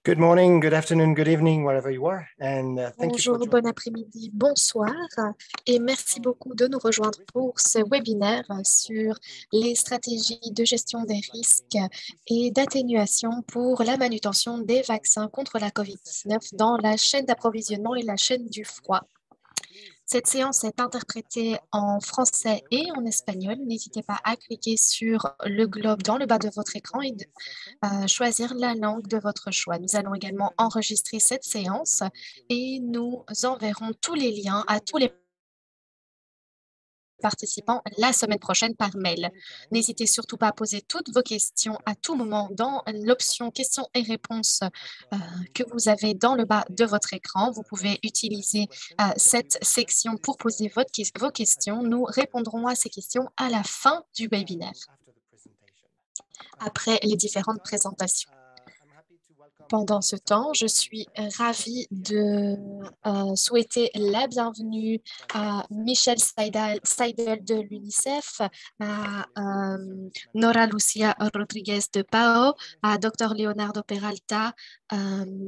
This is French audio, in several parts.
Good morning, good afternoon, good evening, wherever you are, and thank you for Bonjour, bon après-midi, bonsoir et merci beaucoup de nous rejoindre pour ce webinaire sur les stratégies de gestion des risques et d'atténuation pour la manutention des vaccins contre la COVID-19 dans la chaîne d'approvisionnement et la chaîne du froid. Cette séance est interprétée en français et en espagnol. N'hésitez pas à cliquer sur le globe dans le bas de votre écran et choisir la langue de votre choix. Nous allons également enregistrer cette séance et nous enverrons tous les liens à tous les participants la semaine prochaine par mail. N'hésitez surtout pas à poser toutes vos questions à tout moment dans l'option questions et réponses que vous avez dans le bas de votre écran. Vous pouvez utiliser cette section pour poser vos questions. Nous répondrons à ces questions à la fin du webinaire, après les différentes présentations. Pendant ce temps, je suis ravie de souhaiter la bienvenue à Michel Seidel de l'UNICEF, à Nora Lucia Rodriguez de PAO, à Dr Leonardo Peralta,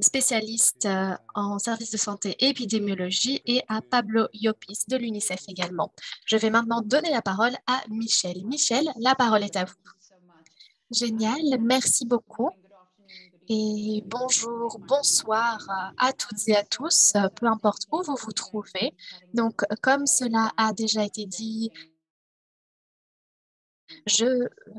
spécialiste en services de santé et épidémiologie, et à Pablo Llopis de l'UNICEF également. Je vais maintenant donner la parole à Michel. Michel, la parole est à vous. Génial, merci beaucoup. Et bonjour, bonsoir à toutes et à tous, peu importe où vous vous trouvez. Donc, comme cela a déjà été dit, je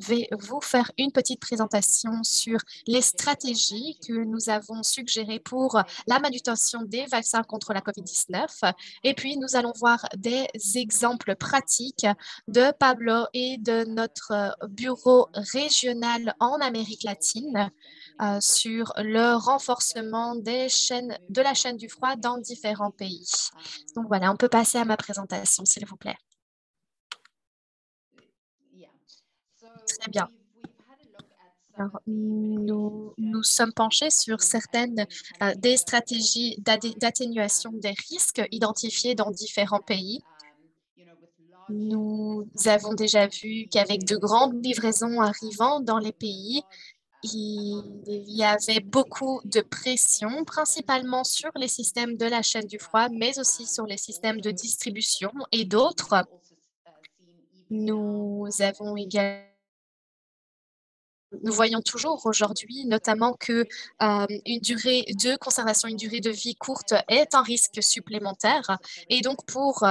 vais vous faire une petite présentation sur les stratégies que nous avons suggérées pour la manutention des vaccins contre la COVID-19. Et puis, nous allons voir des exemples pratiques de Pablo et de notre bureau régional en Amérique latine sur le renforcement de la chaîne du froid dans différents pays. Donc voilà, on peut passer à ma présentation, s'il vous plaît. Très bien. Alors, nous sommes penchés sur certaines des stratégies d'atténuation des risques identifiées dans différents pays. Nous avons déjà vu qu'avec de grandes livraisons arrivant dans les pays, il y avait beaucoup de pression, principalement sur les systèmes de la chaîne du froid, mais aussi sur les systèmes de distribution et d'autres. Nous avons également Nous voyons toujours aujourd'hui, notamment que une durée de conservation, une durée de vie courte est un risque supplémentaire. Et donc, pour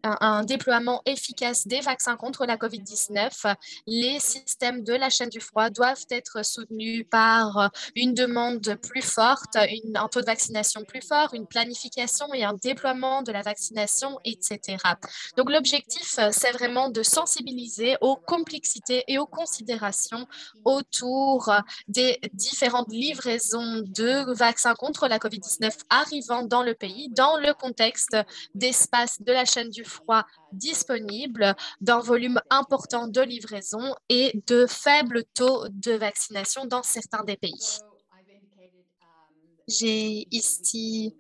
un déploiement efficace des vaccins contre la COVID-19, les systèmes de la chaîne du froid doivent être soutenus par une demande plus forte, un taux de vaccination plus fort, une planification et un déploiement de la vaccination, etc. Donc, l'objectif, c'est vraiment de sensibiliser aux complexités et aux considérations autour des différentes livraisons de vaccins contre la COVID-19 arrivant dans le pays, dans le contexte d'espace de la chaîne du froid disponible, d'un volume important de livraison et de faibles taux de vaccination dans certains des pays. J'ai ici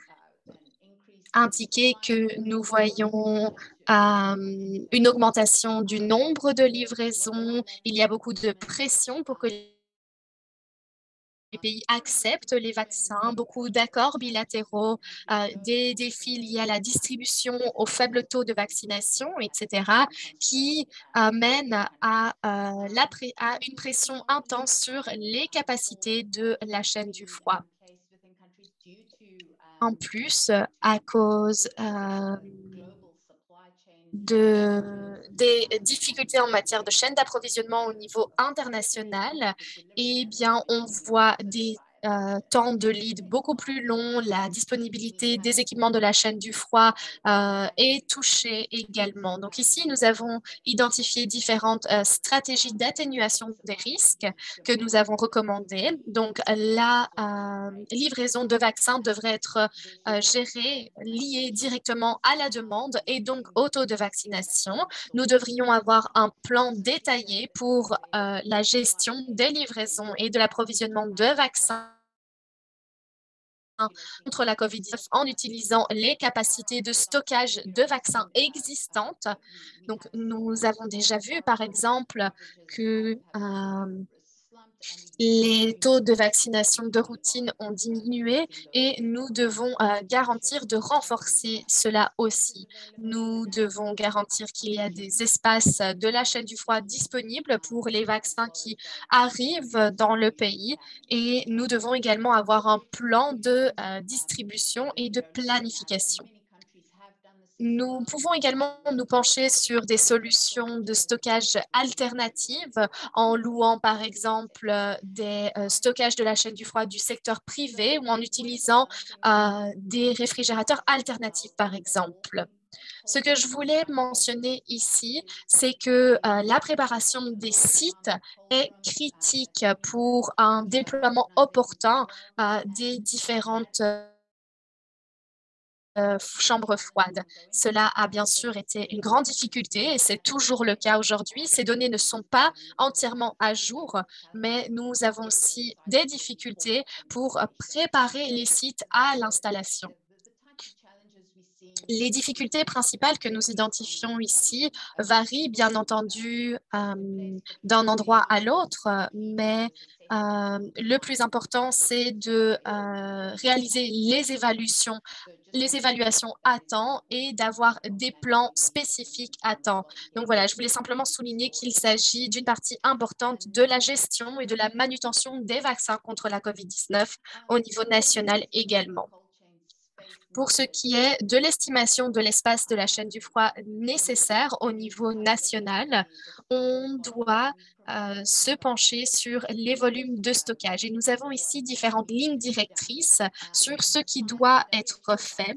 indiqué que nous voyons une augmentation du nombre de livraisons. Il y a beaucoup de pression pour que les pays acceptent les vaccins, beaucoup d'accords bilatéraux, des défis liés à la distribution, au faible taux de vaccination, etc., qui mènent à une pression intense sur les capacités de la chaîne du froid. En plus, à cause des difficultés en matière de chaîne d'approvisionnement au niveau international, eh bien, on voit des temps de lead beaucoup plus longs, la disponibilité des équipements de la chaîne du froid est touchée également. Donc ici, nous avons identifié différentes stratégies d'atténuation des risques que nous avons recommandées. Donc, la livraison de vaccins devrait être gérée, liée directement à la demande et donc au taux de vaccination. Nous devrions avoir un plan détaillé pour la gestion des livraisons et de l'approvisionnement de vaccins contre la COVID-19 en utilisant les capacités de stockage de vaccins existantes. Donc, nous avons déjà vu, par exemple, que Les taux de vaccination de routine ont diminué et nous devons garantir de renforcer cela aussi. Nous devons garantir qu'il y a des espaces de la chaîne du froid disponibles pour les vaccins qui arrivent dans le pays et nous devons également avoir un plan de distribution et de planification. Nous pouvons également nous pencher sur des solutions de stockage alternatives en louant par exemple des stockages de la chaîne du froid du secteur privé ou en utilisant des réfrigérateurs alternatifs par exemple. Ce que je voulais mentionner ici, c'est que la préparation des sites est critique pour un déploiement opportun des différentes chambres froides. Cela a bien sûr été une grande difficulté et c'est toujours le cas aujourd'hui. Ces données ne sont pas entièrement à jour, mais nous avons aussi des difficultés pour préparer les sites à l'installation. Les difficultés principales que nous identifions ici varient bien entendu d'un endroit à l'autre, mais le plus important, c'est de réaliser les évaluations à temps et d'avoir des plans spécifiques à temps. Donc voilà, je voulais simplement souligner qu'il s'agit d'une partie importante de la gestion et de la manutention des vaccins contre la COVID-19 au niveau national également. Pour ce qui est de l'estimation de l'espace de la chaîne du froid nécessaire au niveau national, on doit se pencher sur les volumes de stockage. Et nous avons ici différentes lignes directrices sur ce qui doit être fait.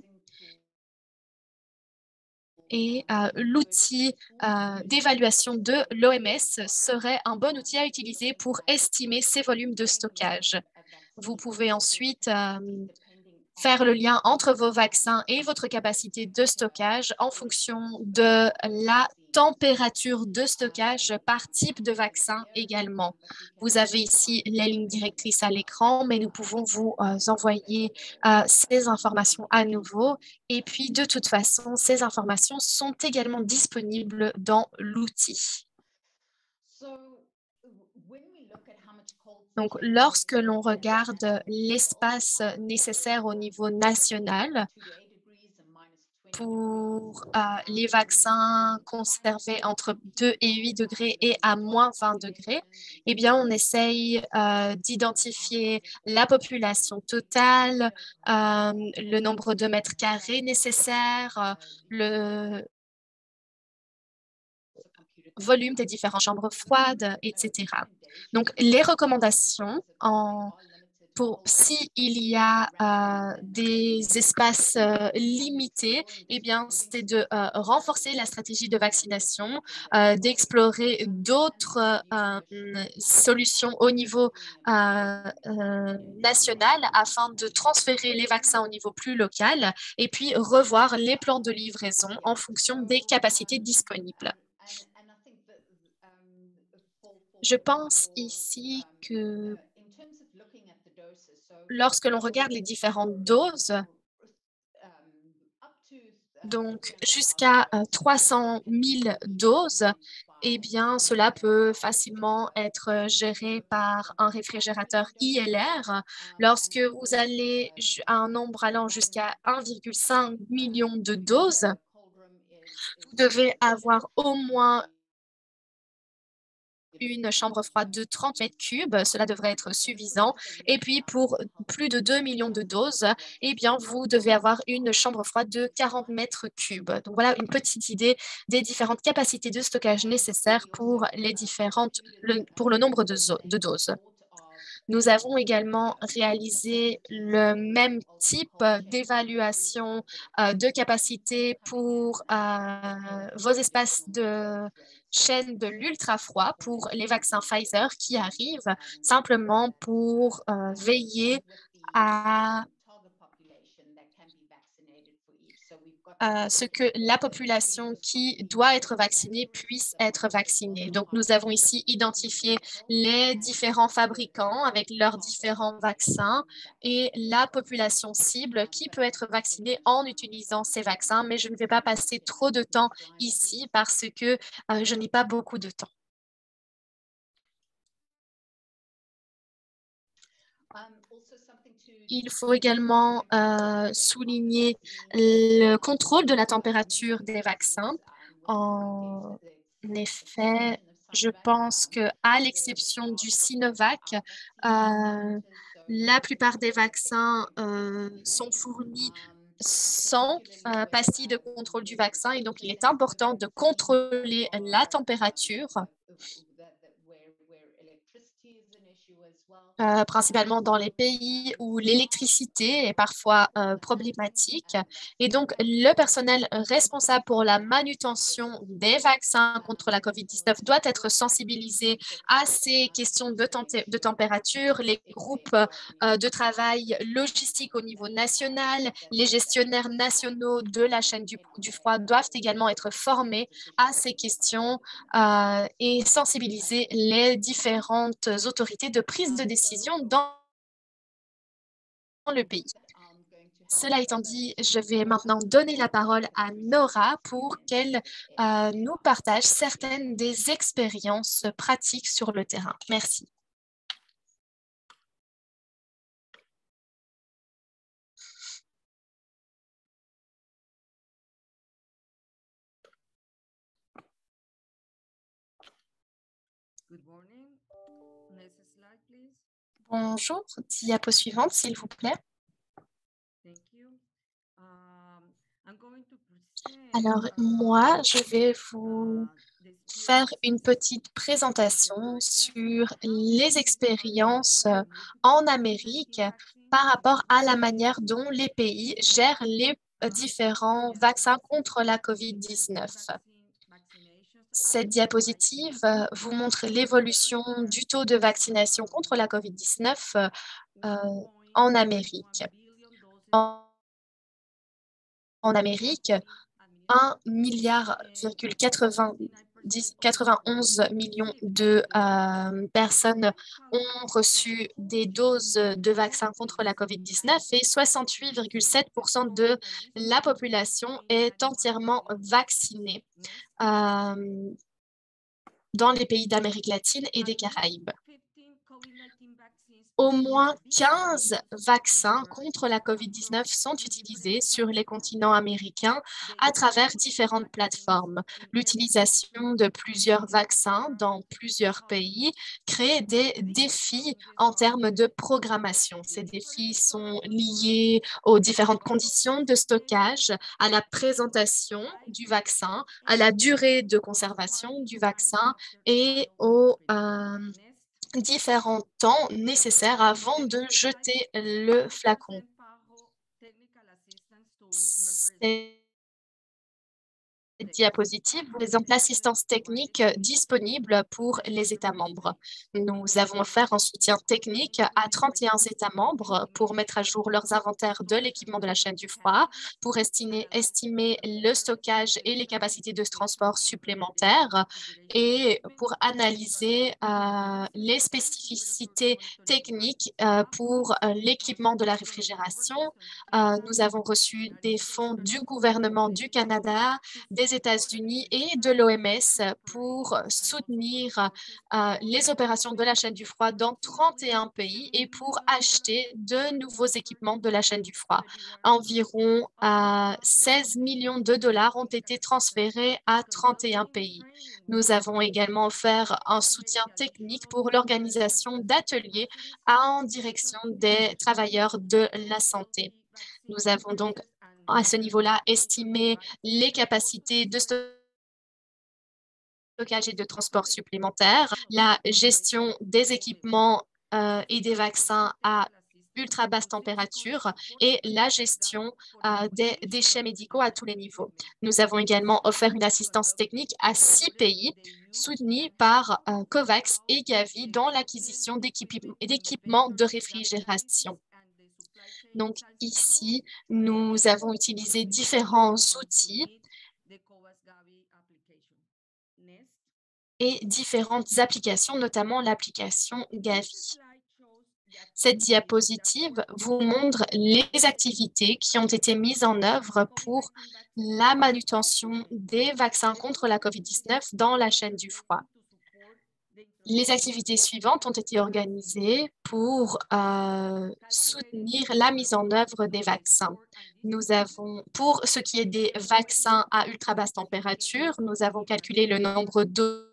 Et l'outil d'évaluation de l'OMS serait un bon outil à utiliser pour estimer ces volumes de stockage. Vous pouvez ensuite faire le lien entre vos vaccins et votre capacité de stockage en fonction de la température de stockage par type de vaccin également. Vous avez ici les lignes directrices à l'écran, mais nous pouvons vous envoyer ces informations à nouveau. Et puis, de toute façon, ces informations sont également disponibles dans l'outil. Donc, lorsque l'on regarde l'espace nécessaire au niveau national pour les vaccins conservés entre 2 et 8 degrés et à moins 20 degrés, eh bien, on essaye d'identifier la population totale, le nombre de mètres carrés nécessaires, le volume des différentes chambres froides, etc. Donc, les recommandations pour s'il y a des espaces limités, eh bien, c'est de renforcer la stratégie de vaccination, d'explorer d'autres solutions au niveau national afin de transférer les vaccins au niveau plus local et puis revoir les plans de livraison en fonction des capacités disponibles. Je pense ici que lorsque l'on regarde les différentes doses, donc jusqu'à 300 000 doses, eh bien, cela peut facilement être géré par un réfrigérateur ILR. Lorsque vous allez à un nombre allant jusqu'à 1,5 million de doses, vous devez avoir au moins une chambre froide de 30 mètres cubes, cela devrait être suffisant. Et puis pour plus de 2 millions de doses, eh bien, vous devez avoir une chambre froide de 40 mètres cubes. Donc voilà une petite idée des différentes capacités de stockage nécessaires pour pour le nombre de doses. Nous avons également réalisé le même type d'évaluation de capacité pour vos espaces de chaîne de l'ultra-froid pour les vaccins Pfizer qui arrivent, simplement pour veiller à ce que la population qui doit être vaccinée puisse être vaccinée. Donc, nous avons ici identifié les différents fabricants avec leurs différents vaccins et la population cible qui peut être vaccinée en utilisant ces vaccins, mais je ne vais pas passer trop de temps ici parce que je n'ai pas beaucoup de temps. Il faut également souligner le contrôle de la température des vaccins. En effet, je pense que, à l'exception du Sinovac, la plupart des vaccins sont fournis sans pastille de contrôle du vaccin et donc il est important de contrôler la température principalement dans les pays où l'électricité est parfois problématique. Et donc, le personnel responsable pour la manutention des vaccins contre la COVID-19 doit être sensibilisé à ces questions de température. Les groupes de travail logistique au niveau national, les gestionnaires nationaux de la chaîne du froid doivent également être formés à ces questions et sensibiliser les différentes autorités de prise de décision dans le pays. Cela étant dit, je vais maintenant donner la parole à Nora pour qu'elle nous partage certaines des expériences pratiques sur le terrain. Merci. Bonjour, diapo suivante, s'il vous plaît. Alors, moi, je vais vous faire une petite présentation sur les expériences en Amérique par rapport à la manière dont les pays gèrent les différents vaccins contre la COVID-19. Cette diapositive vous montre l'évolution du taux de vaccination contre la COVID-19 en Amérique. En Amérique, 1,91 milliard de personnes ont reçu des doses de vaccins contre la COVID-19 et 68,7% de la population est entièrement vaccinée dans les pays d'Amérique latine et des Caraïbes. Au moins 15 vaccins contre la COVID-19 sont utilisés sur les continents américains à travers différentes plateformes. L'utilisation de plusieurs vaccins dans plusieurs pays crée des défis en termes de programmation. Ces défis sont liés aux différentes conditions de stockage, à la présentation du vaccin, à la durée de conservation du vaccin et aux différents temps nécessaires avant de jeter le flacon. Cette diapositive présente l'assistance technique disponible pour les États membres. Nous avons offert un soutien technique à 31 États membres pour mettre à jour leurs inventaires de l'équipement de la chaîne du froid, pour estimer le stockage et les capacités de transport supplémentaires et pour analyser les spécificités techniques pour l'équipement de la réfrigération. Nous avons reçu des fonds du gouvernement du Canada, des États-Unis et de l'OMS pour soutenir les opérations de la chaîne du froid dans 31 pays et pour acheter de nouveaux équipements de la chaîne du froid. Environ 16 millions de dollars ont été transférés à 31 pays. Nous avons également offert un soutien technique pour l'organisation d'ateliers en direction des travailleurs de la santé. Nous avons donc à ce niveau-là estimé les capacités de stockage et de transport supplémentaires, la gestion des équipements et des vaccins à ultra basse température et la gestion des déchets médicaux à tous les niveaux. Nous avons également offert une assistance technique à 6 pays soutenus par COVAX et Gavi dans l'acquisition d'équipements de réfrigération. Donc ici, nous avons utilisé différents outils et différentes applications, notamment l'application Gavi. Cette diapositive vous montre les activités qui ont été mises en œuvre pour la manutention des vaccins contre la COVID-19 dans la chaîne du froid. Les activités suivantes ont été organisées pour soutenir la mise en œuvre des vaccins. Nous avons, pour ce qui est des vaccins à ultra basse température, nous avons calculé le nombre de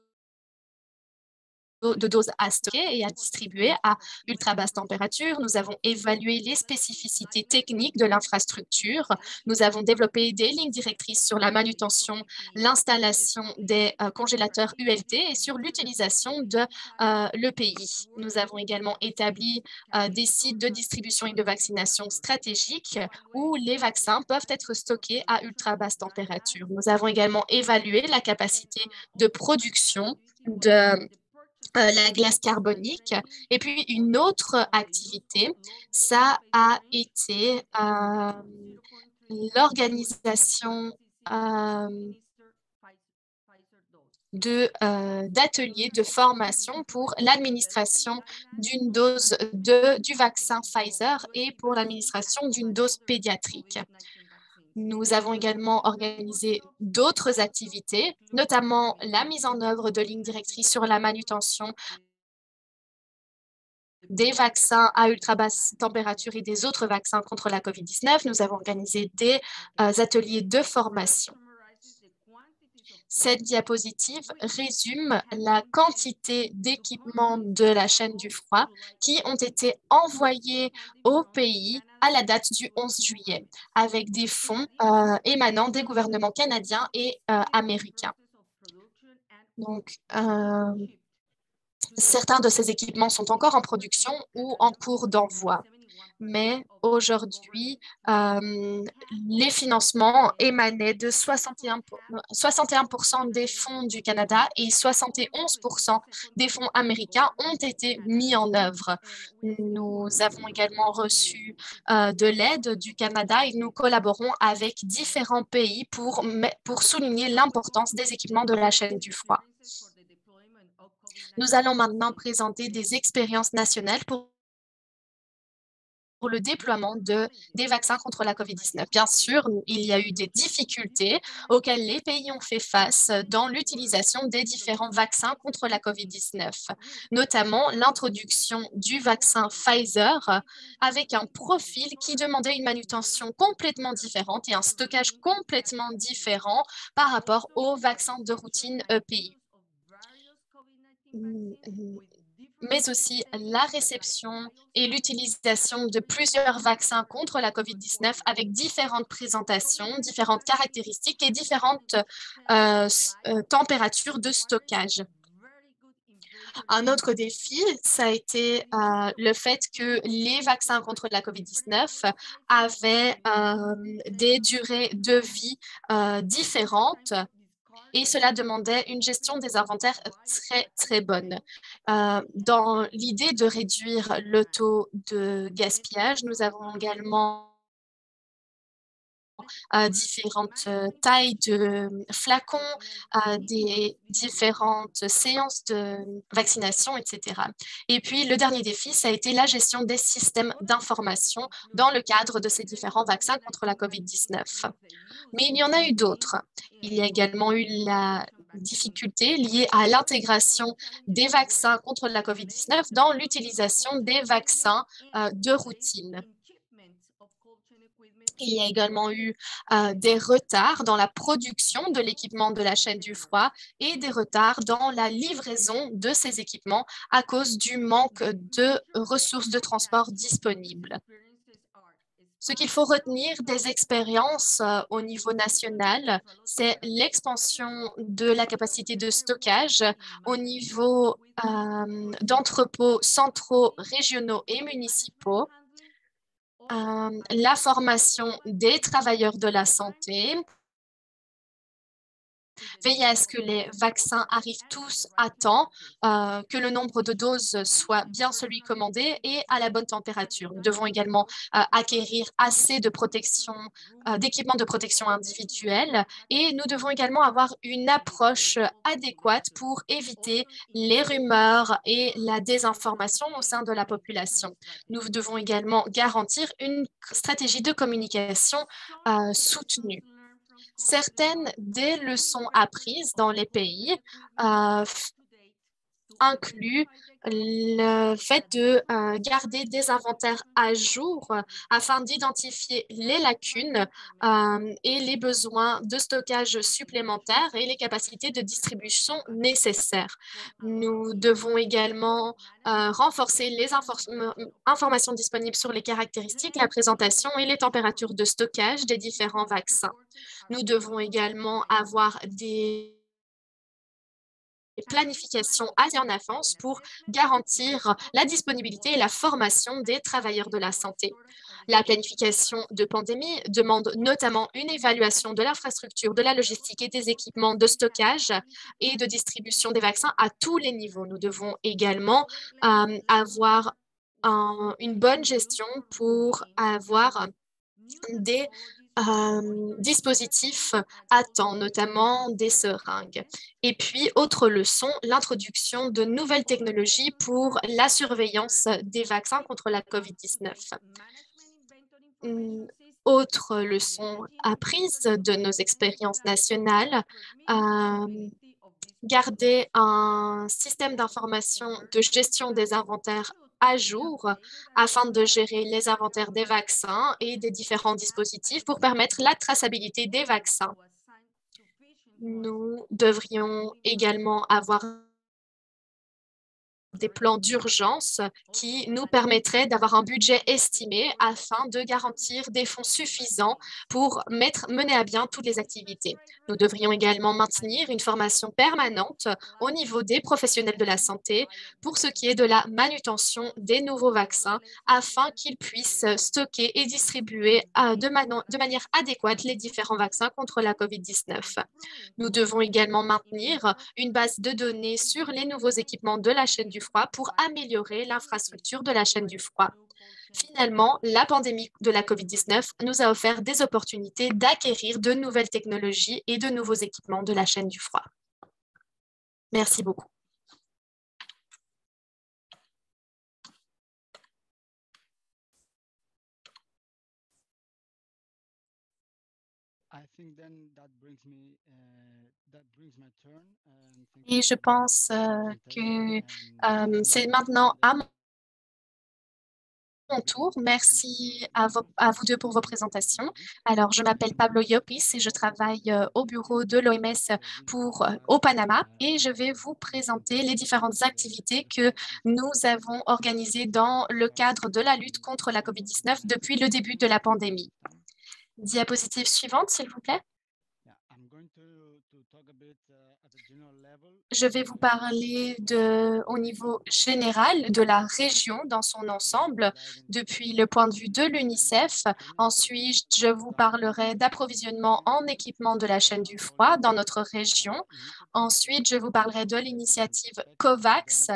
doses à stocker et à distribuer à ultra basse température. Nous avons évalué les spécificités techniques de l'infrastructure. Nous avons développé des lignes directrices sur la manutention, l'installation des congélateurs ULT et sur l'utilisation de l'EPI. Nous avons également établi des sites de distribution et de vaccination stratégiques où les vaccins peuvent être stockés à ultra basse température. Nous avons également évalué la capacité de production de la glace carbonique. Et puis, une autre activité, ça a été l'organisation d'ateliers de formation pour l'administration d'une dose du vaccin Pfizer et pour l'administration d'une dose pédiatrique. Nous avons également organisé d'autres activités, notamment la mise en œuvre de lignes directrices sur la manutention des vaccins à ultra basse température et des autres vaccins contre la COVID-19. Nous avons organisé des ateliers de formation. Cette diapositive résume la quantité d'équipements de la chaîne du froid qui ont été envoyés au pays à la date du 11 juillet, avec des fonds émanant des gouvernements canadiens et américains. Donc, certains de ces équipements sont encore en production ou en cours d'envoi. Mais aujourd'hui, les financements émanaient de 61% des fonds du Canada et 71% des fonds américains ont été mis en œuvre. Nous avons également reçu de l'aide du Canada et nous collaborons avec différents pays pour souligner l'importance des équipements de la chaîne du froid. Nous allons maintenant présenter des expériences nationales pour le déploiement des vaccins contre la COVID-19. Bien sûr, il y a eu des difficultés auxquelles les pays ont fait face dans l'utilisation des différents vaccins contre la COVID-19, notamment l'introduction du vaccin Pfizer avec un profil qui demandait une manutention complètement différente et un stockage complètement différent par rapport aux vaccins de routine EPI. Mais aussi la réception et l'utilisation de plusieurs vaccins contre la COVID-19 avec différentes présentations, différentes caractéristiques et différentes températures de stockage. Un autre défi, ça a été le fait que les vaccins contre la COVID-19 avaient des durées de vie différentes et cela demandait une gestion des inventaires très, très bonne. Dans l'idée de réduire le taux de gaspillage, nous avons également différentes tailles de flacons, des différentes séances de vaccination, etc. Et puis, le dernier défi, ça a été la gestion des systèmes d'information dans le cadre de ces différents vaccins contre la COVID-19. Mais il y en a eu d'autres. Il y a également eu la difficulté liée à l'intégration des vaccins contre la COVID-19 dans l'utilisation des vaccins de routine. Il y a également eu des retards dans la production de l'équipement de la chaîne du froid et des retards dans la livraison de ces équipements à cause du manque de ressources de transport disponibles. Ce qu'il faut retenir des expériences au niveau national, c'est l'expansion de la capacité de stockage au niveau d'entrepôts centraux, régionaux et municipaux, la formation des travailleurs de la santé, veiller à ce que les vaccins arrivent tous à temps, que le nombre de doses soit bien celui commandé et à la bonne température. Nous devons également acquérir assez de protection, d'équipements de protection individuelle et nous devons également avoir une approche adéquate pour éviter les rumeurs et la désinformation au sein de la population. Nous devons également garantir une stratégie de communication soutenue. Certaines des leçons apprises dans les pays inclut le fait de garder des inventaires à jour afin d'identifier les lacunes et les besoins de stockage supplémentaires et les capacités de distribution nécessaires. Nous devons également renforcer les informations disponibles sur les caractéristiques, la présentation et les températures de stockage des différents vaccins. Nous devons également avoir des planifications assez en avance pour garantir la disponibilité et la formation des travailleurs de la santé. La planification de pandémie demande notamment une évaluation de l'infrastructure, de la logistique et des équipements de stockage et de distribution des vaccins à tous les niveaux. Nous devons également avoir une bonne gestion pour avoir des dispositifs à temps, notamment des seringues. Et puis, autre leçon, l'introduction de nouvelles technologies pour la surveillance des vaccins contre la COVID-19. Autre leçon apprise de nos expériences nationales, garder un système d'information de gestion des inventaires à jour afin de gérer les inventaires des vaccins et des différents dispositifs pour permettre la traçabilité des vaccins. Nous devrions également avoir des plans d'urgence qui nous permettraient d'avoir un budget estimé afin de garantir des fonds suffisants pour mener à bien toutes les activités. Nous devrions également maintenir une formation permanente au niveau des professionnels de la santé pour ce qui est de la manutention des nouveaux vaccins afin qu'ils puissent stocker et distribuer de manière adéquate les différents vaccins contre la COVID-19. Nous devons également maintenir une base de données sur les nouveaux équipements de la chaîne du froid pour améliorer l'infrastructure de la chaîne du froid. Finalement, la pandémie de la COVID-19 nous a offert des opportunités d'acquérir de nouvelles technologies et de nouveaux équipements de la chaîne du froid. Merci beaucoup. Et je pense que c'est maintenant à mon tour. Merci à vous deux pour vos présentations. Alors, je m'appelle Pablo Llopis et je travaille au bureau de l'OMS au Panama et je vais vous présenter les différentes activités que nous avons organisées dans le cadre de la lutte contre la COVID-19 depuis le début de la pandémie. Diapositive suivante, s'il vous plaît. Je vais vous parler au niveau général de la région dans son ensemble, depuis le point de vue de l'UNICEF. Ensuite, je vous parlerai d'approvisionnement en équipement de la chaîne du froid dans notre région. Ensuite, je vous parlerai de l'initiative COVAX.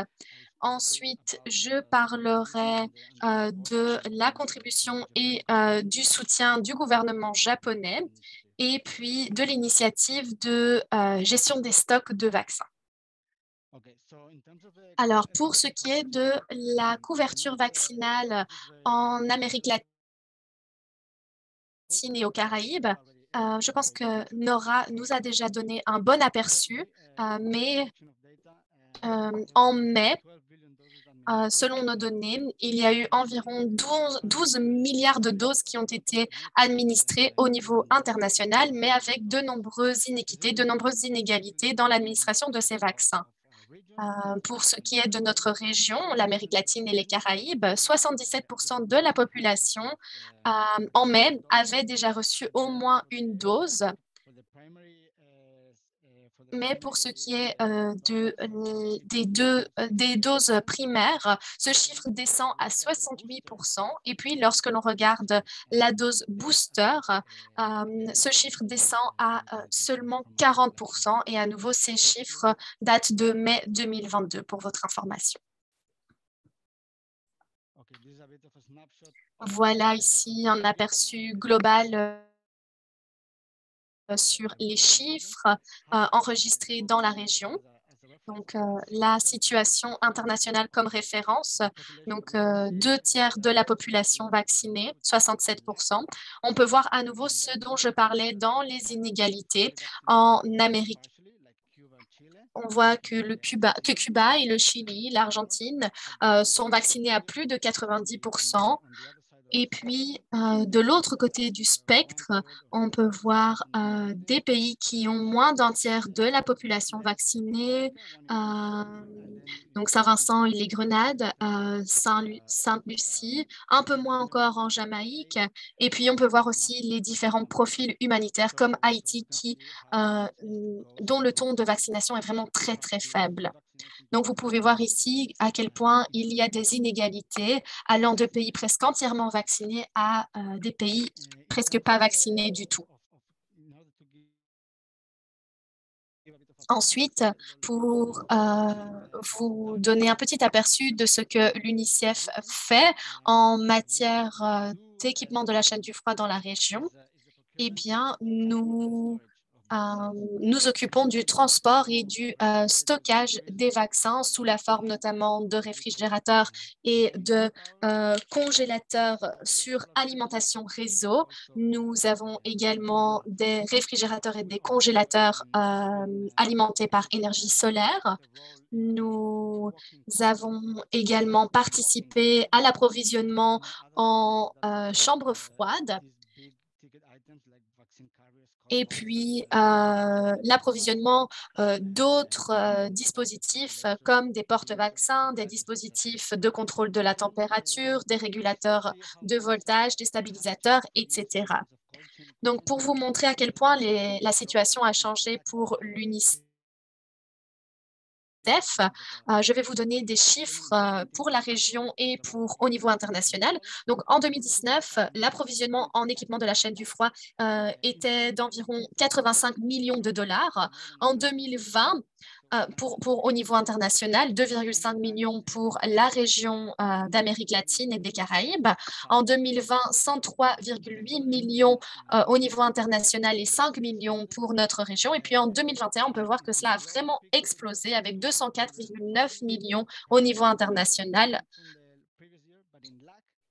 Ensuite, je parlerai de la contribution et du soutien du gouvernement japonais et puis de l'initiative de gestion des stocks de vaccins. Alors, pour ce qui est de la couverture vaccinale en Amérique latine et aux Caraïbes, je pense que Nora nous a déjà donné un bon aperçu, mais en mai, selon nos données, il y a eu environ 12 milliards de doses qui ont été administrées au niveau international, mais avec de nombreuses inéquités, de nombreuses inégalités dans l'administration de ces vaccins. Pour ce qui est de notre région, l'Amérique latine et les Caraïbes, 77% de la population en mai avait déjà reçu au moins une dose. Mais pour ce qui est des doses primaires, ce chiffre descend à 68%. Et puis, lorsque l'on regarde la dose booster, ce chiffre descend à seulement 40%. Et à nouveau, ces chiffres datent de mai 2022, pour votre information. Voilà ici un aperçu global sur les chiffres enregistrés dans la région. Donc, la situation internationale comme référence, donc 2/3 de la population vaccinée, 67%. On peut voir à nouveau ce dont je parlais dans les inégalités en Amérique on voit que Cuba et le Chili, l'Argentine, sont vaccinés à plus de 90%. Et puis, de l'autre côté du spectre, on peut voir des pays qui ont moins d'un tiers de la population vaccinée. euh, donc, Saint-Vincent et les Grenades, Sainte-Lucie, un peu moins encore en Jamaïque. Et puis, on peut voir aussi les différents profils humanitaires comme Haïti, dont le taux de vaccination est vraiment très, très faible. Donc, vous pouvez voir ici à quel point il y a des inégalités allant de pays presque entièrement vaccinés à des pays presque pas vaccinés du tout. Ensuite, pour vous donner un petit aperçu de ce que l'UNICEF fait en matière d'équipement de la chaîne du froid dans la région, eh bien, nous occupons du transport et du stockage des vaccins sous la forme notamment de réfrigérateurs et de congélateurs sur alimentation réseau. Nous avons également des réfrigérateurs et des congélateurs alimentés par énergie solaire. Nous avons également participé à l'approvisionnement en chambres froides et puis l'approvisionnement d'autres dispositifs comme des porte-vaccins, des dispositifs de contrôle de la température, des régulateurs de voltage, des stabilisateurs, etc. Donc, pour vous montrer à quel point la situation a changé pour l'UNICEF, je vais vous donner des chiffres pour la région et au niveau international. Donc, en 2019, l'approvisionnement en équipement de la chaîne du froid était d'environ 85 millions de dollars. En 2020, au niveau international, 2,5 millions pour la région d'Amérique latine et des Caraïbes. En 2020, 103,8 millions au niveau international et 5 millions pour notre région. Et puis en 2021, on peut voir que cela a vraiment explosé avec 204,9 millions au niveau international.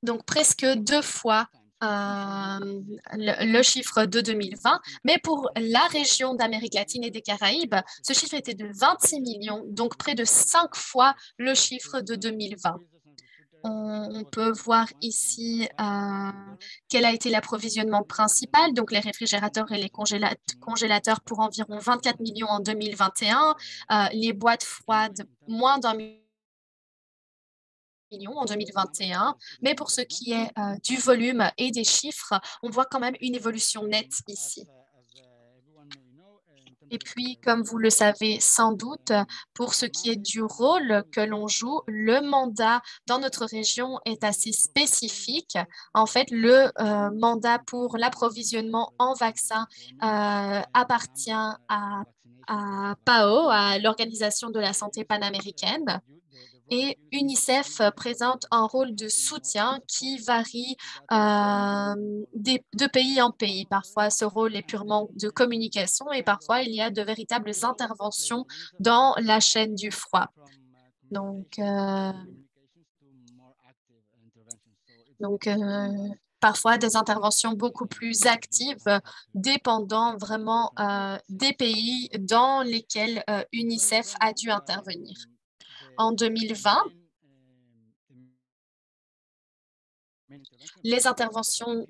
Donc presque deux fois le chiffre de 2020. Mais pour la région d'Amérique latine et des Caraïbes, ce chiffre était de 26 millions, donc près de 5 fois le chiffre de 2020. On peut voir ici quel a été l'approvisionnement principal, donc les réfrigérateurs et les congélateurs pour environ 24 millions en 2021, les boîtes froides moins d'1 million en 2021. Mais pour ce qui est du volume et des chiffres, on voit quand même une évolution nette ici. Et puis, comme vous le savez sans doute, pour ce qui est du rôle que l'on joue, le mandat dans notre région est assez spécifique. En fait, le mandat pour l'approvisionnement en vaccins appartient à PAO, à l'Organisation de la santé panaméricaine. Et UNICEF présente un rôle de soutien qui varie de pays en pays. Parfois, ce rôle est purement de communication et parfois, il y a de véritables interventions dans la chaîne du froid. Donc, parfois des interventions beaucoup plus actives, dépendant vraiment des pays dans lesquels UNICEF a dû intervenir. En 2020, les interventions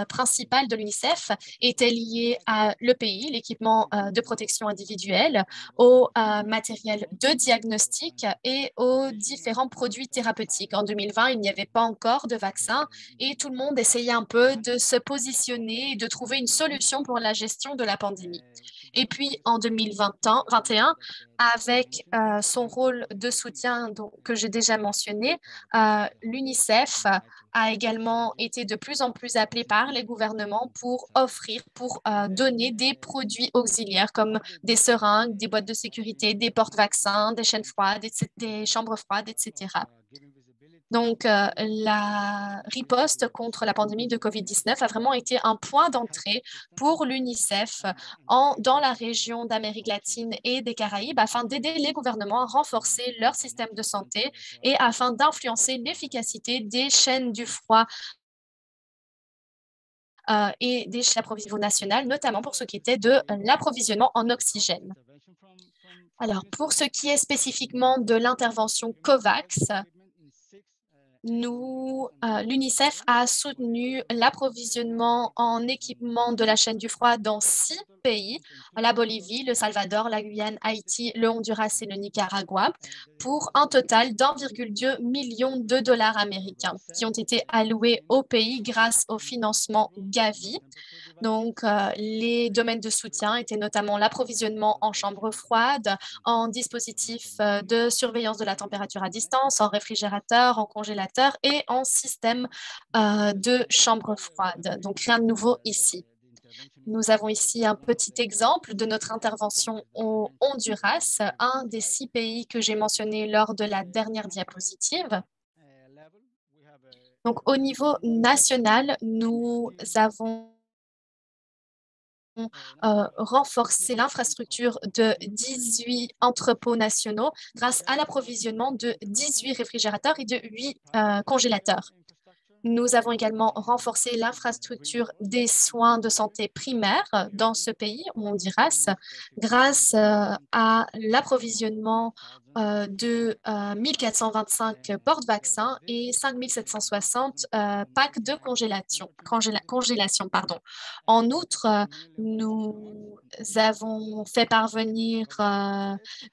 principales de l'UNICEF étaient liées à l'EPI, l'équipement de protection individuelle, au matériel de diagnostic et aux différents produits thérapeutiques. En 2020, il n'y avait pas encore de vaccin et tout le monde essayait un peu de se positionner et de trouver une solution pour la gestion de la pandémie. Et puis, en 2021, avec son rôle de soutien que j'ai déjà mentionné, l'UNICEF a également été de plus en plus appelé par les gouvernements pour donner des produits auxiliaires comme des seringues, des boîtes de sécurité, des porte-vaccins, des chaînes froides, des chambres froides, etc. Donc, la riposte contre la pandémie de COVID-19 a vraiment été un point d'entrée pour l'UNICEF dans la région d'Amérique latine et des Caraïbes afin d'aider les gouvernements à renforcer leur système de santé et afin d'influencer l'efficacité des chaînes du froid et des chaînes d'approvisionnement nationales, notamment pour ce qui était de l'approvisionnement en oxygène. Alors, pour ce qui est spécifiquement de l'intervention COVAX, l'UNICEF a soutenu l'approvisionnement en équipement de la chaîne du froid dans 6 pays, la Bolivie, le Salvador, la Guyane, Haïti, le Honduras et le Nicaragua, pour un total d'1,2 million de dollars américains qui ont été alloués au pays grâce au financement Gavi. Donc, les domaines de soutien étaient notamment l'approvisionnement en chambre froide, en dispositifs de surveillance de la température à distance, en réfrigérateur, en congélateur et en système de chambre froide. Donc, rien de nouveau ici. Nous avons ici un petit exemple de notre intervention au Honduras, un des 6 pays que j'ai mentionné lors de la dernière diapositive. Donc, au niveau national, nous avons renforcer l'infrastructure de 18 entrepôts nationaux grâce à l'approvisionnement de 18 réfrigérateurs et de 8 congélateurs. Nous avons également renforcé l'infrastructure des soins de santé primaires dans ce pays, au Honduras, grâce à l'approvisionnement de 1425 porte-vaccins et 5760 packs de congélation. Pardon. En outre, nous avons fait parvenir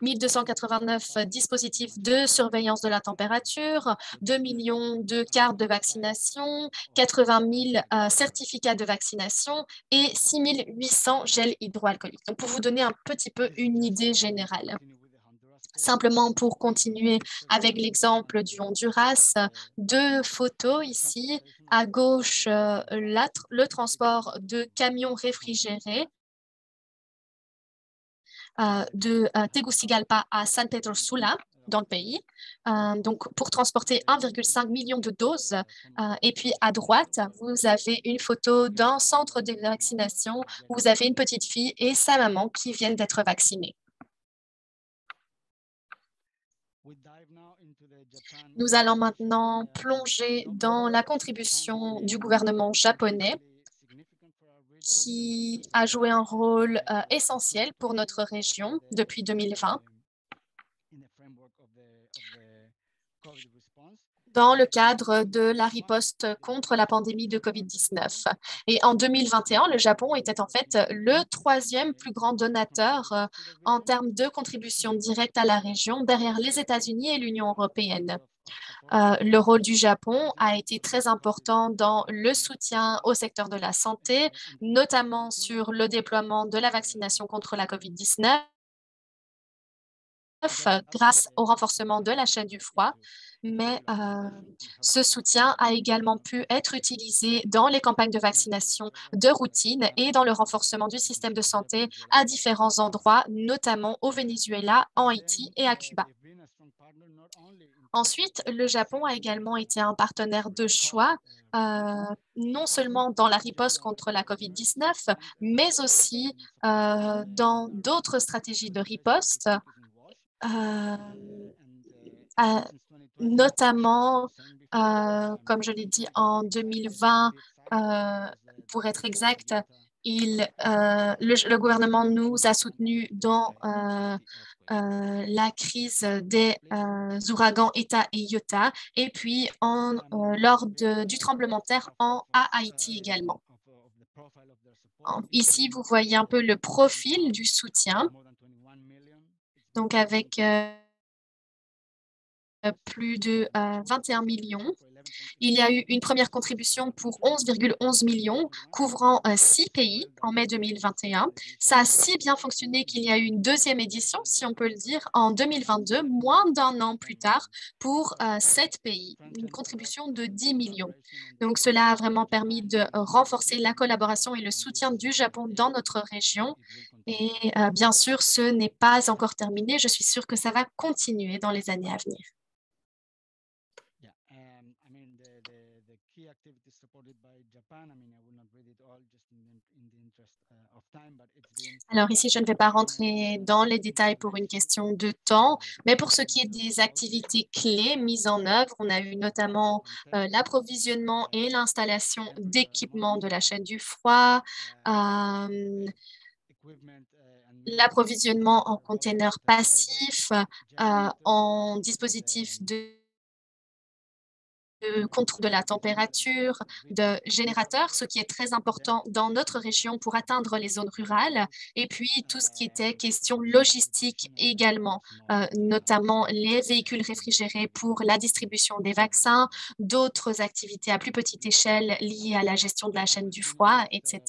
1289 dispositifs de surveillance de la température, 2 millions de cartes de vaccination, 80 000 certificats de vaccination et 6 800 gels hydroalcooliques. Donc, pour vous donner un petit peu une idée générale. Simplement pour continuer avec l'exemple du Honduras, 2 photos ici. À gauche, le transport de camions réfrigérés de Tegucigalpa à San Pedro Sula, dans le pays, donc pour transporter 1,5 million de doses. Et puis à droite, vous avez une photo d'un centre de vaccination où vous avez une petite fille et sa maman qui viennent d'être vaccinées. Nous allons maintenant plonger dans la contribution du gouvernement japonais qui a joué un rôle essentiel pour notre région depuis 2020 dans le cadre de la riposte contre la pandémie de COVID-19. Et en 2021, le Japon était en fait le 3e plus grand donateur en termes de contribution directe à la région derrière les États-Unis et l'Union européenne. Le rôle du Japon a été très important dans le soutien au secteur de la santé, notamment sur le déploiement de la vaccination contre la COVID-19 grâce au renforcement de la chaîne du froid, mais ce soutien a également pu être utilisé dans les campagnes de vaccination de routine et dans le renforcement du système de santé à différents endroits, notamment au Venezuela, en Haïti et à Cuba. Ensuite, le Japon a également été un partenaire de choix, non seulement dans la riposte contre la COVID-19, mais aussi dans d'autres stratégies de riposte, notamment, comme je l'ai dit, en 2020, pour être exact, le gouvernement nous a soutenus dans la crise des ouragans Eta et Iota, et puis lors du tremblement de terre à Haïti également. Ici, vous voyez un peu le profil du soutien, donc avec plus de 21 millions. Il y a eu une première contribution pour 11,11 millions, couvrant 6 pays en mai 2021. Ça a si bien fonctionné qu'il y a eu une deuxième édition, si on peut le dire, en 2022, moins d'un an plus tard, pour 7 pays, une contribution de 10 millions. Donc, cela a vraiment permis de renforcer la collaboration et le soutien du Japon dans notre région. Et bien sûr, ce n'est pas encore terminé. Je suis sûre que ça va continuer dans les années à venir. Alors ici, je ne vais pas rentrer dans les détails pour une question de temps, mais pour ce qui est des activités clés mises en œuvre, on a eu notamment l'approvisionnement et l'installation d'équipements de la chaîne du froid, l'approvisionnement en containers passifs, en dispositifs de contrôle de la température, de générateurs, ce qui est très important dans notre région pour atteindre les zones rurales. Et puis, tout ce qui était question logistique également, notamment les véhicules réfrigérés pour la distribution des vaccins, d'autres activités à plus petite échelle liées à la gestion de la chaîne du froid, etc.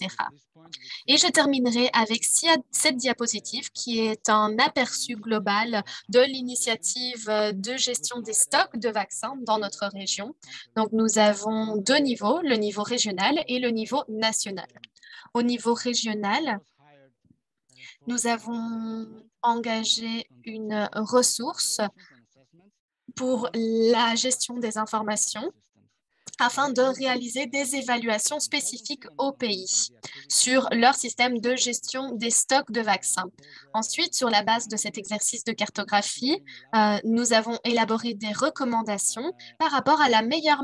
Et je terminerai avec cette diapositive qui est un aperçu global de l'initiative de gestion des stocks de vaccins dans notre région. Donc, nous avons deux niveaux, le niveau régional et le niveau national. Au niveau régional, nous avons engagé une ressource pour la gestion des informations afin de réaliser des évaluations spécifiques au pays sur leur système de gestion des stocks de vaccins. Ensuite, sur la base de cet exercice de cartographie, nous avons élaboré des recommandations par rapport à la meilleure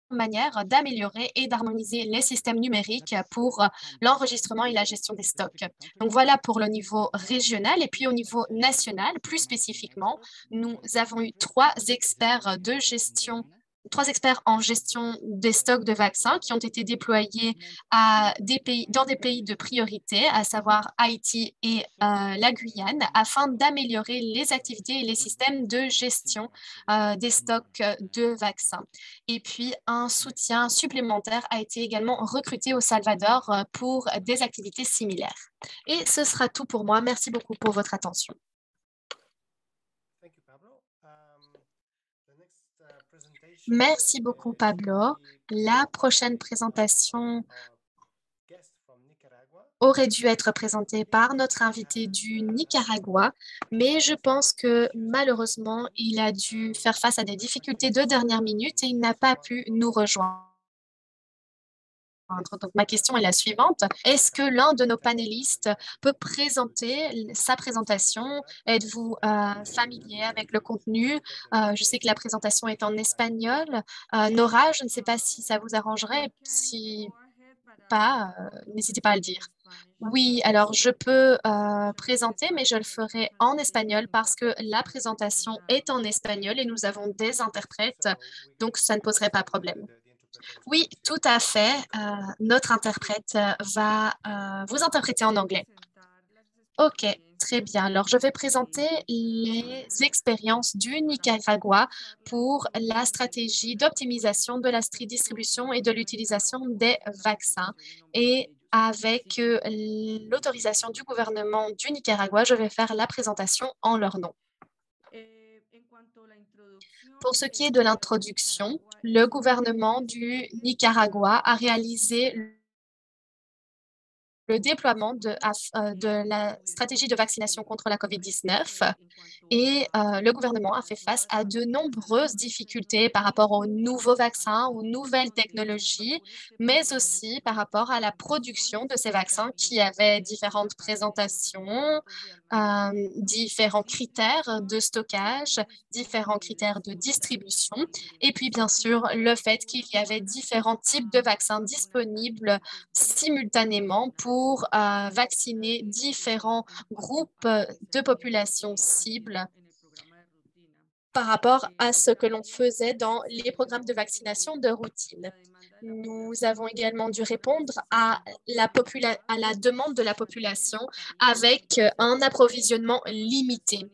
manière d'améliorer et d'harmoniser les systèmes numériques pour l'enregistrement et la gestion des stocks. Donc voilà pour le niveau régional. Et puis au niveau national, plus spécifiquement, nous avons eu trois experts en gestion des stocks de vaccins qui ont été déployés dans des pays de priorité, à savoir Haïti et la Guyane, afin d'améliorer les activités et les systèmes de gestion des stocks de vaccins. Et puis, un soutien supplémentaire a été également recruté au Salvador pour des activités similaires. Et ce sera tout pour moi. Merci beaucoup pour votre attention. Merci beaucoup, Pablo. La prochaine présentation aurait dû être présentée par notre invité du Nicaragua, mais je pense que malheureusement, il a dû faire face à des difficultés de dernière minute et il n'a pas pu nous rejoindre. Donc, ma question est la suivante. Est-ce que l'un de nos panélistes peut présenter sa présentation? Êtes-vous familier avec le contenu? Je sais que la présentation est en espagnol. Nora, je ne sais pas si ça vous arrangerait. Si pas, n'hésitez pas à le dire. Oui, alors je peux présenter, mais je le ferai en espagnol parce que la présentation est en espagnol et nous avons des interprètes, donc ça ne poserait pas problème. Oui, tout à fait. Notre interprète va vous interpréter en anglais. OK, très bien. Alors, je vais présenter les expériences du Nicaragua pour la stratégie d'optimisation de la distribution et de l'utilisation des vaccins. Et avec l'autorisation du gouvernement du Nicaragua, je vais faire la présentation en leur nom. Pour ce qui est de l'introduction, le gouvernement du Nicaragua a réalisé le déploiement de la stratégie de vaccination contre la COVID-19 et le gouvernement a fait face à de nombreuses difficultés par rapport aux nouveaux vaccins, aux nouvelles technologies, mais aussi par rapport à la production de ces vaccins qui avaient différentes présentations, différents critères de stockage, différents critères de distribution, et puis bien sûr le fait qu'il y avait différents types de vaccins disponibles simultanément pour vacciner différents groupes de population cibles par rapport à ce que l'on faisait dans les programmes de vaccination de routine. Nous avons également dû répondre à la demande de la population avec un approvisionnement limité.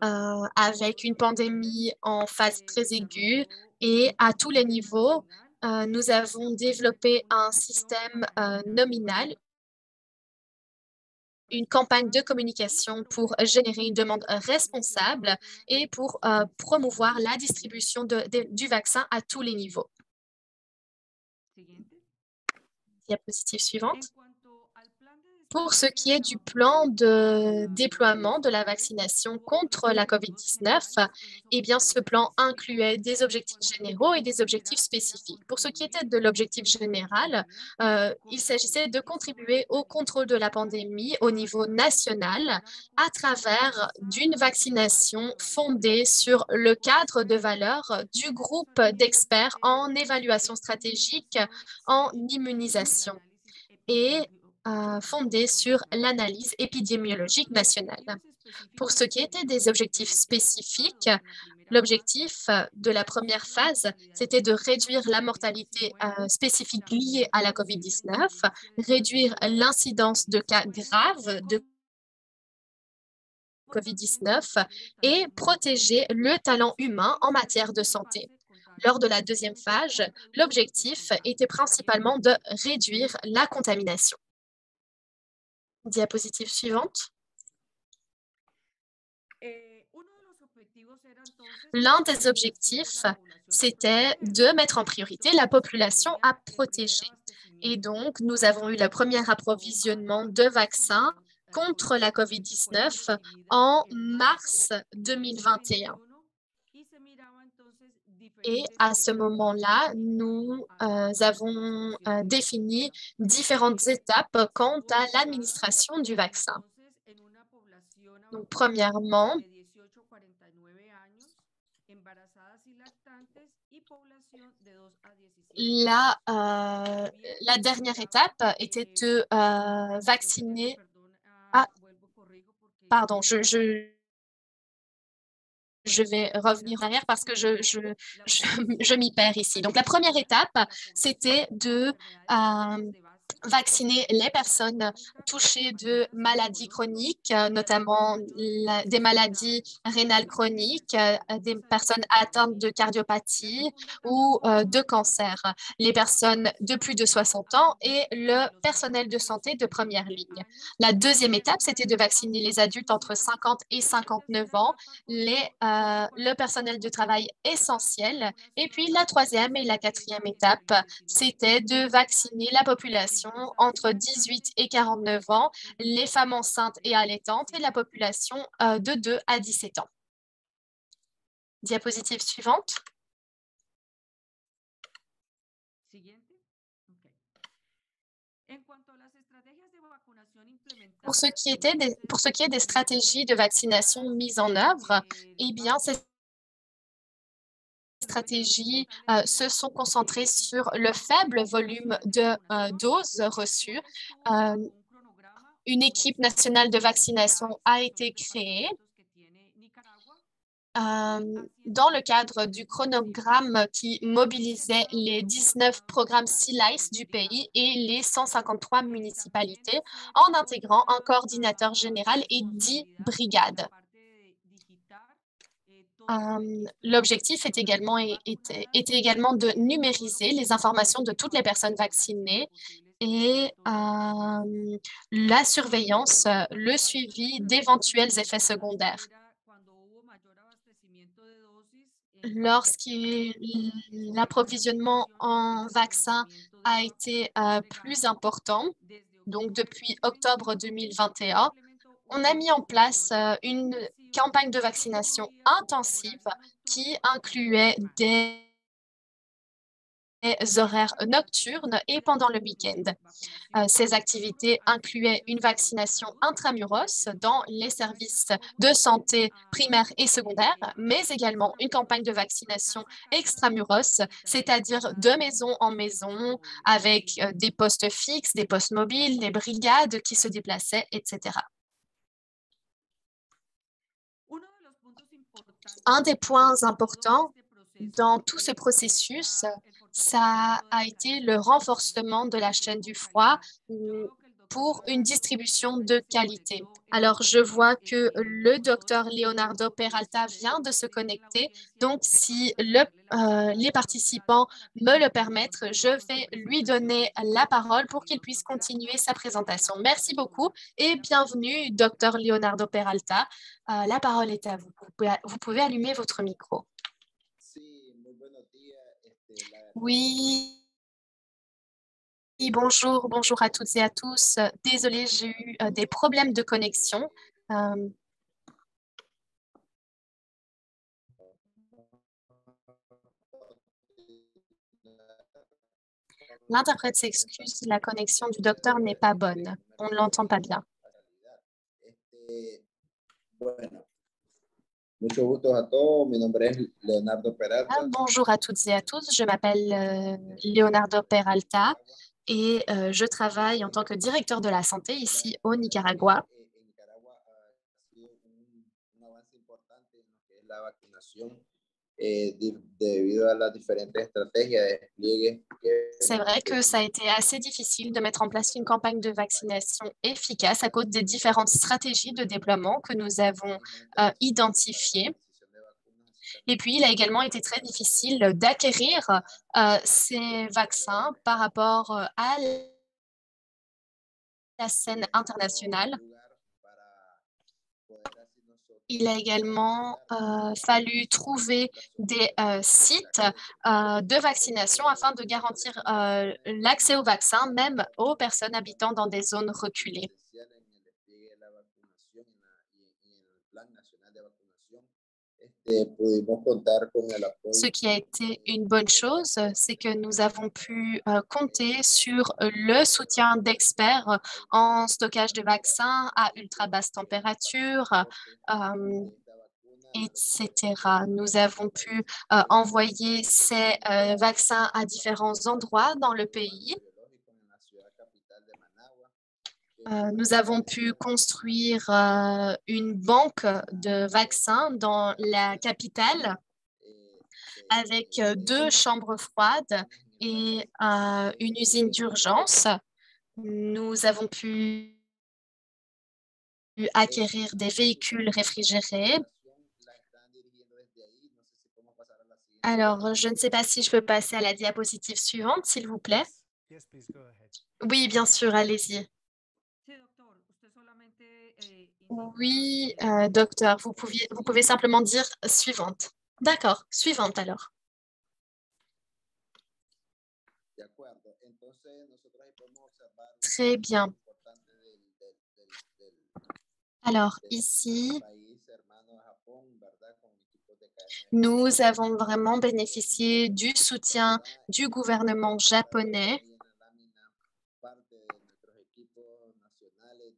Avec une pandémie en phase très aiguë et à tous les niveaux, nous avons développé un système nominal, une campagne de communication pour générer une demande responsable et pour promouvoir la distribution du vaccin à tous les niveaux. Diapositive suivante. Pour ce qui est du plan de déploiement de la vaccination contre la COVID-19, eh bien, ce plan incluait des objectifs généraux et des objectifs spécifiques. Pour ce qui était de l'objectif général, il s'agissait de contribuer au contrôle de la pandémie au niveau national à travers d'une vaccination fondée sur le cadre de valeurs du groupe d'experts en évaluation stratégique en immunisation. Et fondée sur l'analyse épidémiologique nationale. Pour ce qui était des objectifs spécifiques, l'objectif de la première phase, c'était de réduire la mortalité spécifique liée à la COVID-19, réduire l'incidence de cas graves de COVID-19 et protéger le talent humain en matière de santé. Lors de la deuxième phase, l'objectif était principalement de réduire la contamination. Diapositive suivante. L'un des objectifs, c'était de mettre en priorité la population à protéger. Et donc, nous avons eu le premier approvisionnement de vaccins contre la COVID-19 en mars 2021. Et à ce moment-là, nous avons défini différentes étapes quant à l'administration du vaccin. Donc, premièrement, la dernière étape était de vacciner. Ah, pardon, je vais revenir derrière parce que je m'y perds ici. Donc, la première étape, c'était de vacciner les personnes touchées de maladies chroniques, notamment des maladies rénales chroniques, des personnes atteintes de cardiopathie ou de cancer, les personnes de plus de 60 ans et le personnel de santé de première ligne. La deuxième étape, c'était de vacciner les adultes entre 50 et 59 ans, le personnel de travail essentiel. Et puis, la troisième et la quatrième étape, c'était de vacciner la population entre 18 et 49 ans, les femmes enceintes et allaitantes et la population de 2 à 17 ans. Diapositive suivante. Pour ce qui est des stratégies de vaccination mises en œuvre, eh bien, ces stratégies se sont concentrées sur le faible volume de doses reçues. Une équipe nationale de vaccination a été créée dans le cadre du chronogramme qui mobilisait les 19 programmes CILICE du pays et les 153 municipalités en intégrant un coordinateur général et 10 brigades. L'objectif était également de numériser les informations de toutes les personnes vaccinées et la surveillance, le suivi d'éventuels effets secondaires. L'approvisionnement en vaccins a été plus important, donc depuis octobre 2021, on a mis en place une campagne de vaccination intensive qui incluait des horaires nocturnes et pendant le week-end. Ces activités incluaient une vaccination intramuros dans les services de santé primaires et secondaires, mais également une campagne de vaccination extramuros, c'est-à-dire de maison en maison, avec des postes fixes, des postes mobiles, des brigades qui se déplaçaient, etc. Un des points importants dans tout ce processus, ça a été le renforcement de la chaîne du froid pour une distribution de qualité. Alors, je vois que le docteur Leonardo Peralta vient de se connecter. Donc, si les participants me le permettent, je vais lui donner la parole pour qu'il puisse continuer sa présentation. Merci beaucoup et bienvenue, docteur Leonardo Peralta. La parole est à vous. Vous pouvez allumer votre micro. Oui. Bonjour, bonjour à toutes et à tous. Désolée, j'ai eu des problèmes de connexion. L'interprète s'excuse, la connexion du docteur n'est pas bonne. On ne l'entend pas bien. Bonjour à toutes et à tous, je m'appelle Leonardo Peralta. et je travaille en tant que directeur de la santé ici au Nicaragua. C'est vrai que ça a été assez difficile de mettre en place une campagne de vaccination efficace à cause des différentes stratégies de déploiement que nous avons identifiées. Et puis, il a également été très difficile d'acquérir ces vaccins par rapport à la scène internationale. Il a également fallu trouver des sites de vaccination afin de garantir l'accès aux vaccins, même aux personnes habitant dans des zones reculées. Ce qui a été une bonne chose, c'est que nous avons pu compter sur le soutien d'experts en stockage de vaccins à ultra basse température, etc. Nous avons pu envoyer ces vaccins à différents endroits dans le pays. Nous avons pu construire une banque de vaccins dans la capitale avec 2 chambres froides et une usine d'urgence. Nous avons pu acquérir des véhicules réfrigérés. Alors, je ne sais pas si je peux passer à la diapositive suivante, s'il vous plaît. Oui, bien sûr, allez-y. Oui, docteur, vous pouvez simplement dire suivante. D'accord, suivante alors. Très bien. Alors, ici, nous avons vraiment bénéficié du soutien du gouvernement japonais,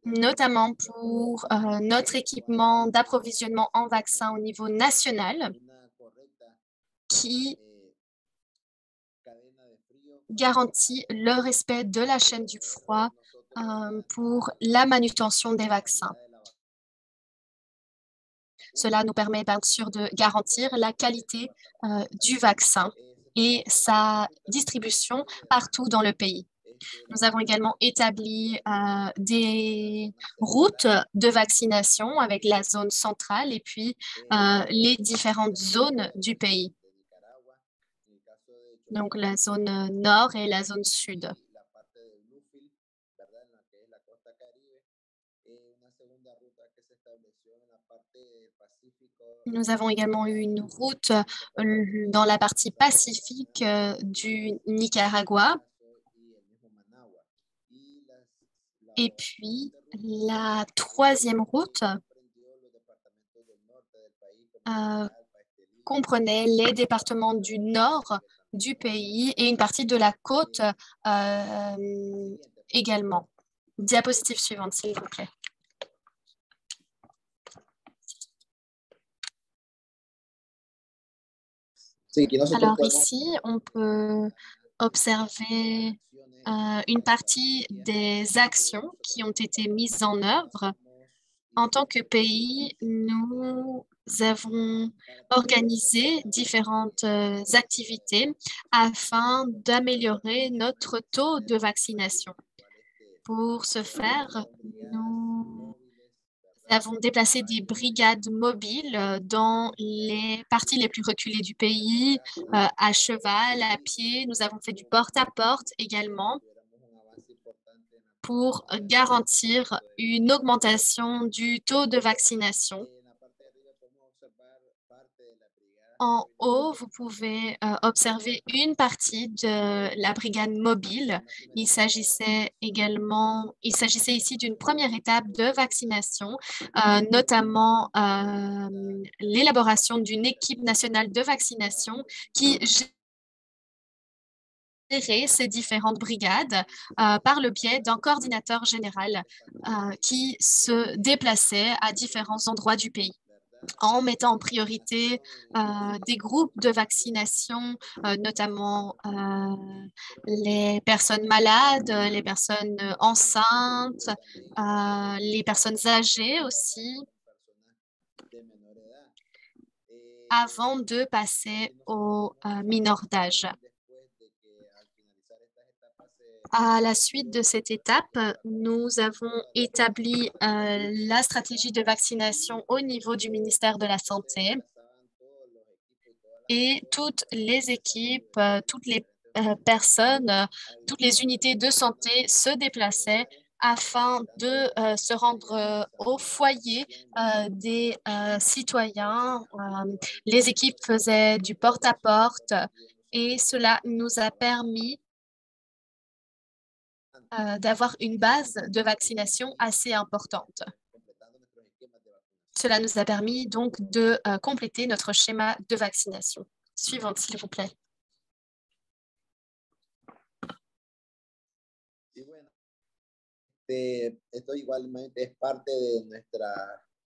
notamment pour notre équipement d'approvisionnement en vaccins au niveau national, qui garantit le respect de la chaîne du froid pour la manutention des vaccins. Cela nous permet bien sûr de garantir la qualité du vaccin et sa distribution partout dans le pays. Nous avons également établi des routes de vaccination avec la zone centrale et puis les différentes zones du pays. Donc la zone nord et la zone sud. Nous avons également eu une route dans la partie pacifique du Nicaragua. Et puis, la troisième route comprenait les départements du nord du pays et une partie de la côte également. Diapositive suivante, s'il vous plaît. Alors ici, on peut observer une partie des actions qui ont été mises en œuvre. En tant que pays, nous avons organisé différentes activités afin d'améliorer notre taux de vaccination. Pour ce faire, nous avons déplacé des brigades mobiles dans les parties les plus reculées du pays, à cheval, à pied. Nous avons fait du porte-à-porte également pour garantir une augmentation du taux de vaccination. En haut, vous pouvez observer une partie de la brigade mobile. Il s'agissait ici d'une première étape de vaccination, notamment l'élaboration d'une équipe nationale de vaccination qui gérait ces différentes brigades par le biais d'un coordinateur général qui se déplaçait à différents endroits du pays. en mettant en priorité des groupes de vaccination, notamment les personnes malades, les personnes enceintes, les personnes âgées aussi, avant de passer aux mineurs d'âge. À la suite de cette étape, nous avons établi la stratégie de vaccination au niveau du ministère de la Santé et toutes les équipes, toutes les personnes, toutes les unités de santé se déplaçaient afin de se rendre au foyer des citoyens. Les équipes faisaient du porte-à-porte et cela nous a permis d'avoir une base de vaccination assez importante. Cela nous a permis donc de compléter notre schéma de vaccination. Suivante, s'il vous plaît. Esto igualmente es parte de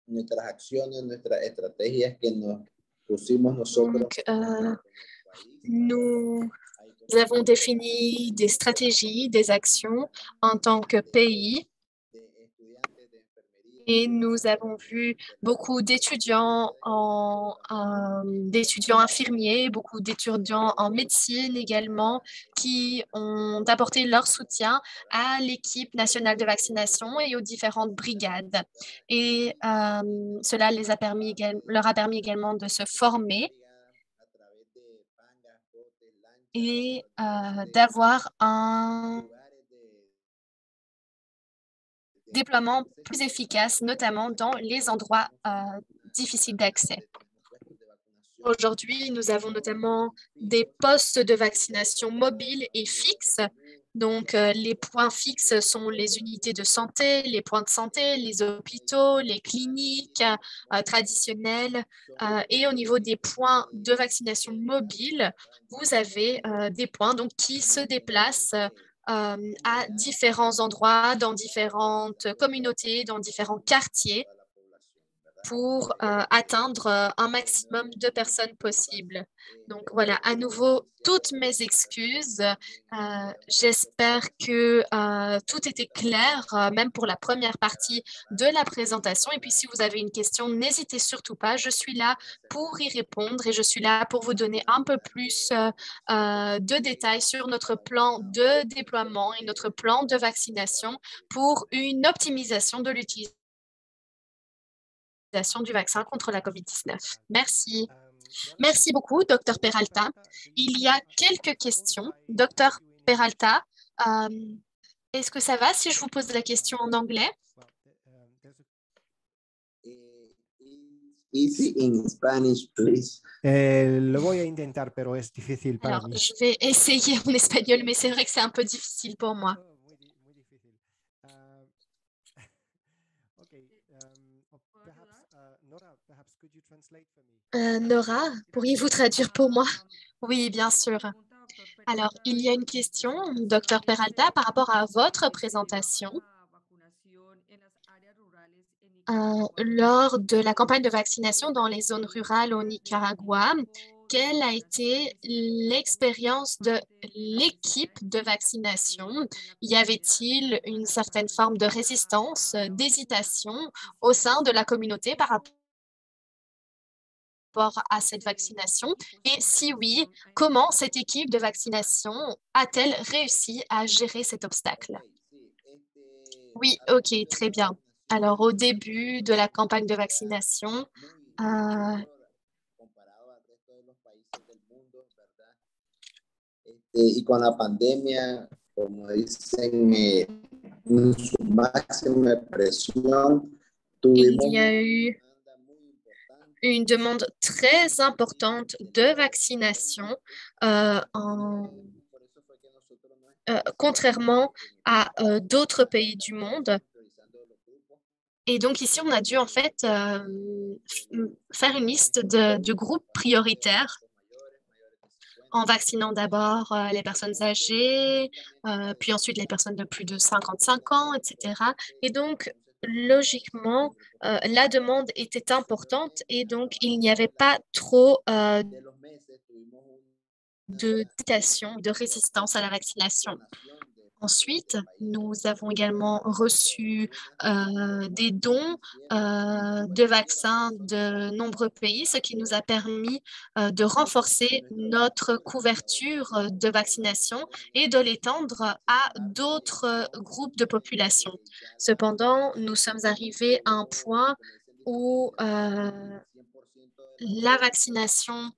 nuestras acciones, nuestras estrategias que nos pusimos nosotros. Donc, nous avons défini des stratégies, des actions en tant que pays et nous avons vu beaucoup d'étudiants d'étudiants infirmiers, beaucoup d'étudiants en médecine également qui ont apporté leur soutien à l'équipe nationale de vaccination et aux différentes brigades. Et cela leur a permis également de se former et d'avoir un déploiement plus efficace, notamment dans les endroits difficiles d'accès. Aujourd'hui, nous avons notamment des postes de vaccination mobiles et fixes. Donc, les points fixes sont les unités de santé, les points de santé, les hôpitaux, les cliniques traditionnelles. Et au niveau des points de vaccination mobiles, vous avez des points donc, qui se déplacent à différents endroits, dans différentes communautés, dans différents quartiers pour atteindre un maximum de personnes possibles. Donc voilà, à nouveau, toutes mes excuses. J'espère que tout était clair, même pour la première partie de la présentation. Et puis, si vous avez une question, n'hésitez surtout pas. Je suis là pour y répondre et je suis là pour vous donner un peu plus de détails sur notre plan de déploiement et notre plan de vaccination pour une optimisation de l'utilisation du vaccin contre la COVID-19. Merci. Merci beaucoup, Dr Peralta. Il y a quelques questions. Dr Peralta, est-ce que ça va si je vous pose la question en anglais? Easy in Spanish, please. Lo voy a intentar, pero es difícil para Alors, mí. je vais essayer en espagnol, mais c'est vrai que c'est un peu difficile pour moi. Muy difícil. Okay. Nora, perhaps could you translate for me? Nora, pourriez-vous traduire pour moi? Oui, bien sûr. Alors, il y a une question, Dr Peralta, par rapport à votre présentation. Lors de la campagne de vaccination dans les zones rurales au Nicaragua, quelle a été l'expérience de l'équipe de vaccination? Y avait-il une certaine forme de résistance, d'hésitation au sein de la communauté par rapport à cette vaccination? Et si oui, comment cette équipe de vaccination a-t-elle réussi à gérer cet obstacle? Oui, ok, très bien. Alors, au début de la campagne de vaccination, Y con la pandemia, como dicen, en su máxima expresión, tuvimos il y a eu une demande très importante de vaccination contrairement à d'autres pays du monde. Et donc ici, on a dû en fait faire une liste de groupes prioritaires en vaccinant d'abord les personnes âgées, puis ensuite les personnes de plus de 55 ans, etc. Et donc, logiquement, la demande était importante et donc il n'y avait pas trop de los meses tuvimos de détation, de résistance à la vaccination. Ensuite, nous avons également reçu des dons de vaccins de nombreux pays, ce qui nous a permis de renforcer notre couverture de vaccination et de l'étendre à d'autres groupes de population. Cependant, nous sommes arrivés à un point où la vaccination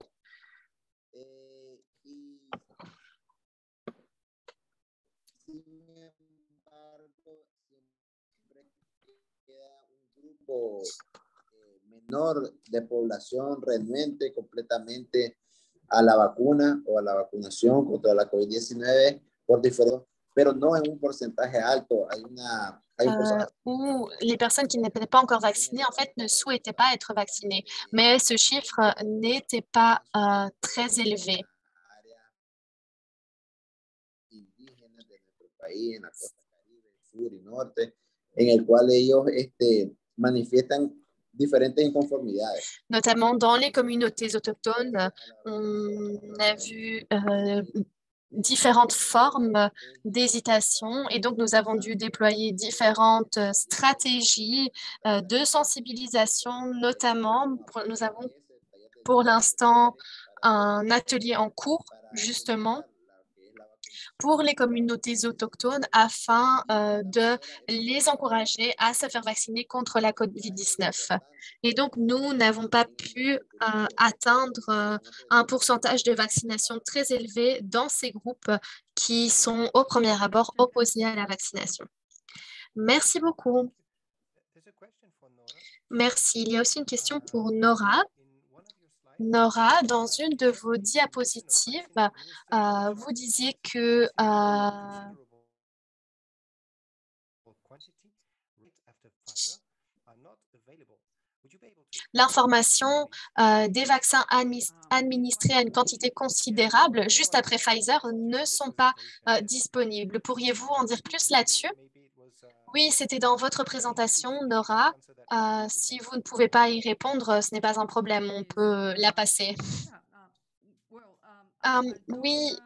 menor de población renuente completamente a la vacuna o a la vacunación contra la COVID-19 por diferentes, pero no en un porcentaje alto. Hay un porcentaje où les personnes qui n'étaient pas encore vaccinées, en fait, ne souhaitaient pas être vaccinées. Mais ce chiffre n'était pas très élevé. indígenas de nuestro país, en la costa caribe, sur y norte, en el cual ellos manifiestan diferentes inconformidades. Notamment dans les communautés autochtones, on a vu différentes formes d'hésitation et donc nous avons dû déployer différentes stratégies de sensibilisation, notamment nous avons pour l'instant un atelier en cours justement pour les communautés autochtones afin de les encourager à se faire vacciner contre la COVID-19. Et donc, nous n'avons pas pu atteindre un pourcentage de vaccination très élevé dans ces groupes qui sont au premier abord opposés à la vaccination. Merci beaucoup. Merci. Il y a aussi une question pour Nora. Nora, dans une de vos diapositives, vous disiez que l'information des vaccins administrés à une quantité considérable juste après Pfizer ne sont pas disponibles. Pourriez-vous en dire plus là-dessus? Oui, c'était dans votre présentation, Nora. Si vous ne pouvez pas y répondre, ce n'est pas un problème, on peut la passer. Oui,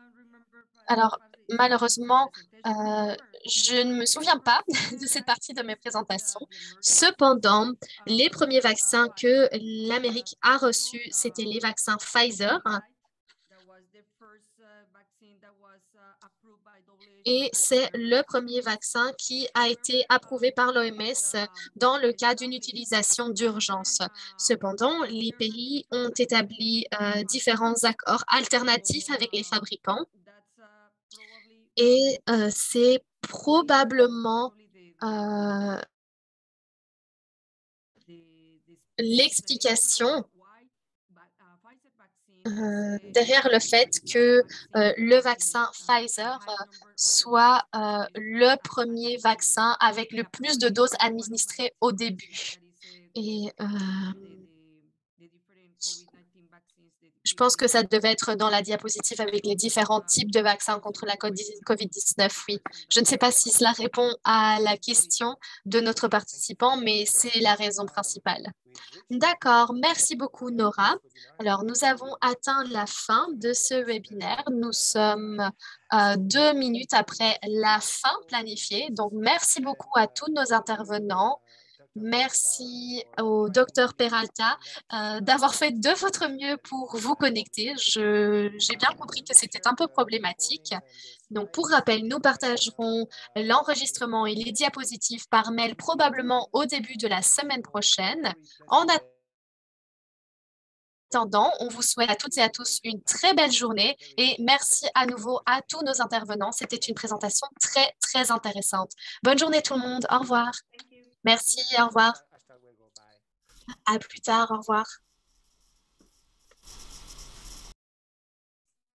alors malheureusement, je ne me souviens pas de cette partie de mes présentations. Cependant, les premiers vaccins que l'Amérique a reçus, c'était les vaccins Pfizer. Et c'est le premier vaccin qui a été approuvé par l'OMS dans le cas d'une utilisation d'urgence. Cependant, les pays ont établi différents accords alternatifs avec les fabricants et c'est probablement l'explication derrière le fait que le vaccin Pfizer soit le premier vaccin avec le plus de doses administrées au début. Et je pense que ça devait être dans la diapositive avec les différents types de vaccins contre la COVID-19, oui. Je ne sais pas si cela répond à la question de notre participant, mais c'est la raison principale. D'accord, merci beaucoup Nora. Alors, nous avons atteint la fin de ce webinaire. Nous sommes 2 minutes après la fin planifiée. Donc, merci beaucoup à tous nos intervenants. Merci au Dr Peralta d'avoir fait de votre mieux pour vous connecter. J'ai bien compris que c'était un peu problématique. Donc, pour rappel, nous partagerons l'enregistrement et les diapositives par mail probablement au début de la semaine prochaine. En attendant, on vous souhaite à toutes et à tous une très belle journée et merci à nouveau à tous nos intervenants. C'était une présentation très, très intéressante. Bonne journée tout le monde. Au revoir. Merci, au revoir. À plus tard, au revoir.